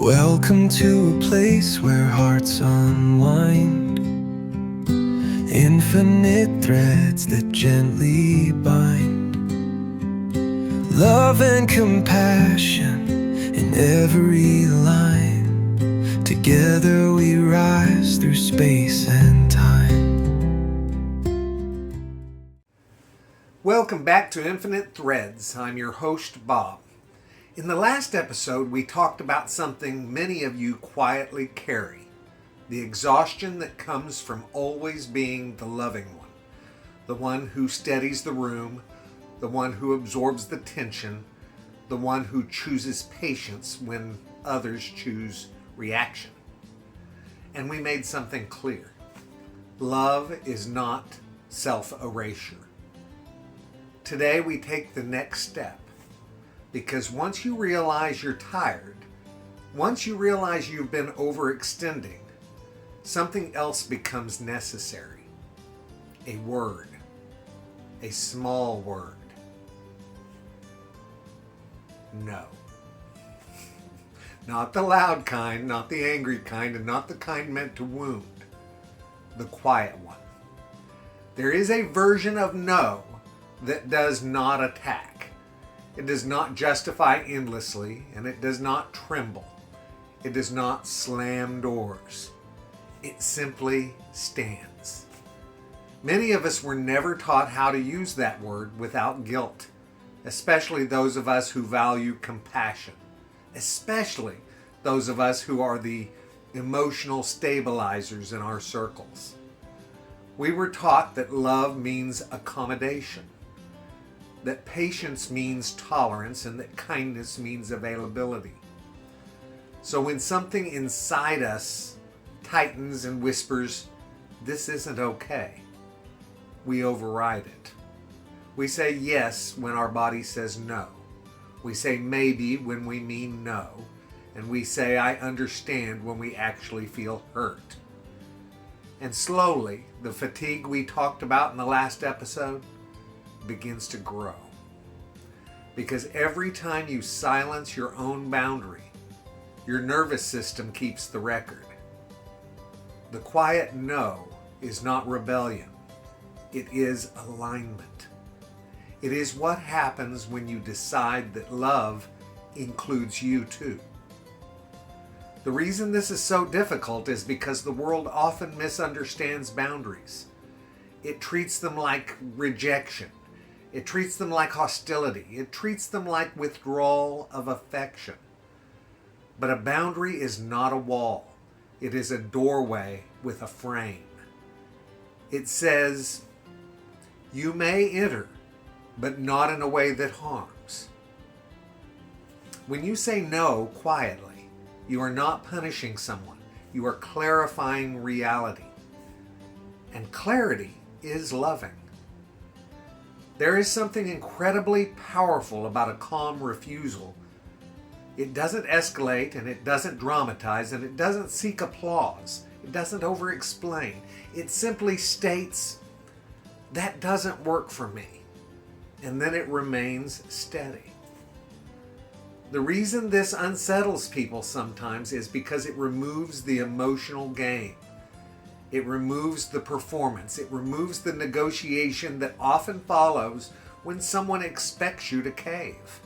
Welcome to a place where hearts unwind, infinite threads that gently bind, love and compassion in every line. Together we rise through space and time. Welcome back to Infinite Threads. I'm your host, Bob. In the last episode, we talked about something many of you quietly carry, the exhaustion that comes from always being the loving one, the one who steadies the room, the one who absorbs the tension, the one who chooses patience when others choose reaction. And we made something clear. Love is not self-erasure. Today we take the next step. Because once you realize you're tired, once you realize you've been overextending, something else becomes necessary. A word. A small word. No. Not the loud kind, not the angry kind, and not the kind meant to wound. The quiet one. There is a version of no that does not attack. It does not justify endlessly, and it does not tremble. It does not slam doors. It simply stands. Many of us were never taught how to use that word without guilt, especially those of us who value compassion, especially those of us who are the emotional stabilizers in our circles. We were taught that love means accommodation, that patience means tolerance, and that kindness means availability. So when something inside us tightens and whispers, "This isn't okay," we override it. We say yes when our body says no. We say maybe when we mean no. And we say I understand when we actually feel hurt. And slowly, the fatigue we talked about in the last episode begins to grow. Because every time you silence your own boundary, your nervous system keeps the record. The quiet no is not rebellion. It is alignment. It is what happens when you decide that love includes you too. The reason this is so difficult is because the world often misunderstands boundaries. It treats them like rejection. It treats them like hostility. It treats them like withdrawal of affection. But a boundary is not a wall. It is a doorway with a frame. It says, you may enter, but not in a way that harms. When you say no quietly, you are not punishing someone. You are clarifying reality. And clarity is loving. There is something incredibly powerful about a calm refusal. It doesn't escalate, and it doesn't dramatize, and it doesn't seek applause. It doesn't over-explain. It simply states, that doesn't work for me. And then it remains steady. The reason this unsettles people sometimes is because it removes the emotional game. It removes the performance. It removes the negotiation that often follows when someone expects you to cave.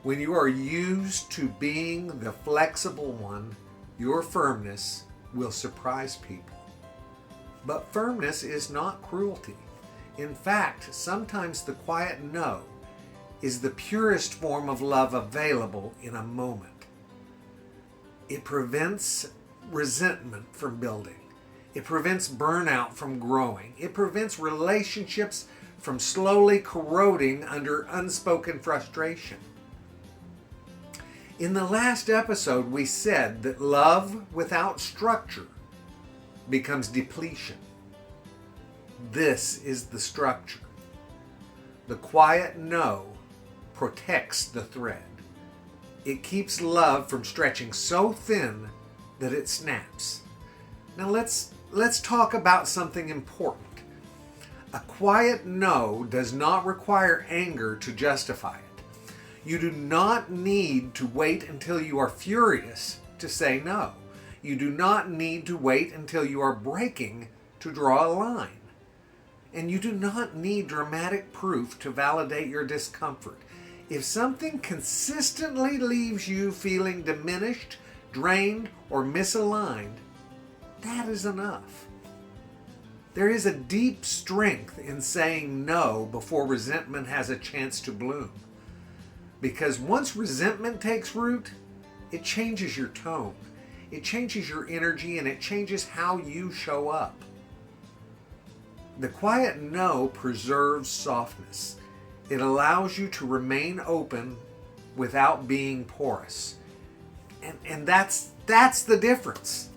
When you are used to being the flexible one, your firmness will surprise people. But firmness is not cruelty. In fact, sometimes the quiet no is the purest form of love available in a moment. It prevents resentment from building. It prevents burnout from growing. It prevents relationships from slowly corroding under unspoken frustration. In the last episode, we said that love without structure becomes depletion. This is the structure. The quiet no protects the thread. It keeps love from stretching so thin that it snaps. Now let's talk about something important. A quiet no does not require anger to justify it. You do not need to wait until you are furious to say no. You do not need to wait until you are breaking to draw a line. And you do not need dramatic proof to validate your discomfort. If something consistently leaves you feeling diminished, drained, or misaligned, that is enough. There is a deep strength in saying no before resentment has a chance to bloom. Because once resentment takes root, it changes your tone, it changes your energy, and it changes how you show up. The quiet no preserves softness. It allows you to remain open without being porous. And that's the difference.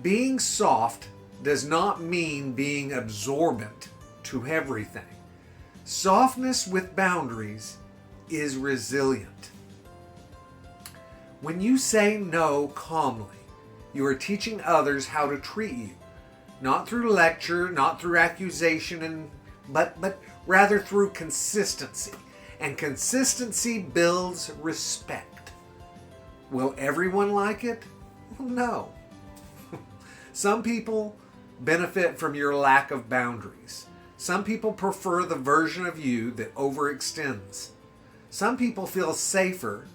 Being soft does not mean being absorbent to everything. Softness with boundaries is resilient. When you say no calmly, you are teaching others how to treat you. Not through lecture, not through accusation, but rather through consistency. And consistency builds respect. Will everyone like it? Well, no. Some people benefit from your lack of boundaries. Some people prefer the version of you that overextends. Some people feel safer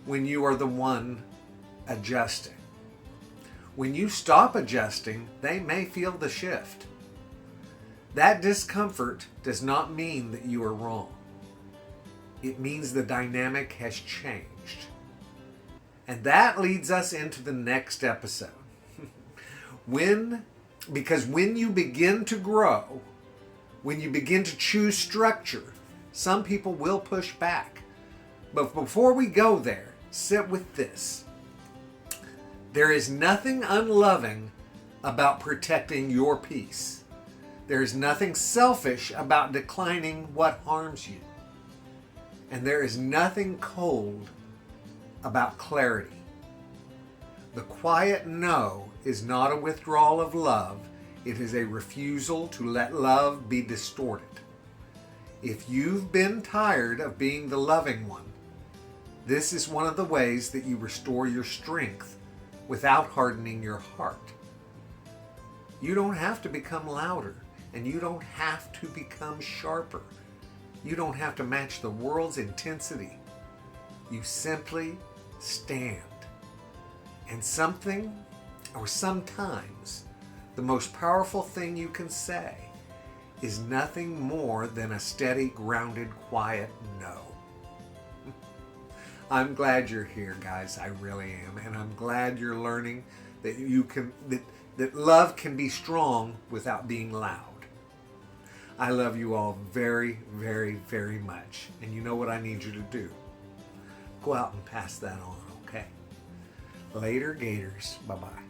when you are the one adjusting. When you stop adjusting, they may feel the shift. That discomfort does not mean that you are wrong. It means the dynamic has changed. And that leads us into the next episode. Because when you begin to grow, when you begin to choose structure, some people will push back. But before we go there, sit with this. There is nothing unloving about protecting your peace. There is nothing selfish about declining what harms you. And there is nothing cold about clarity. The quiet no is not a withdrawal of love. It is a refusal to let love be distorted. If you've been tired of being the loving one, this is one of the ways that you restore your strength without hardening your heart. You don't have to become louder, and you don't have to become sharper. You don't have to match the world's intensity. You simply stand. And sometimes, the most powerful thing you can say is nothing more than a steady, grounded, quiet no. I'm glad you're here, guys. I really am. And I'm glad you're learning that that love can be strong without being loud. I love you all very, very, very much. And you know what I need you to do? Go out and pass that on, okay? Later, Gators. Bye-bye.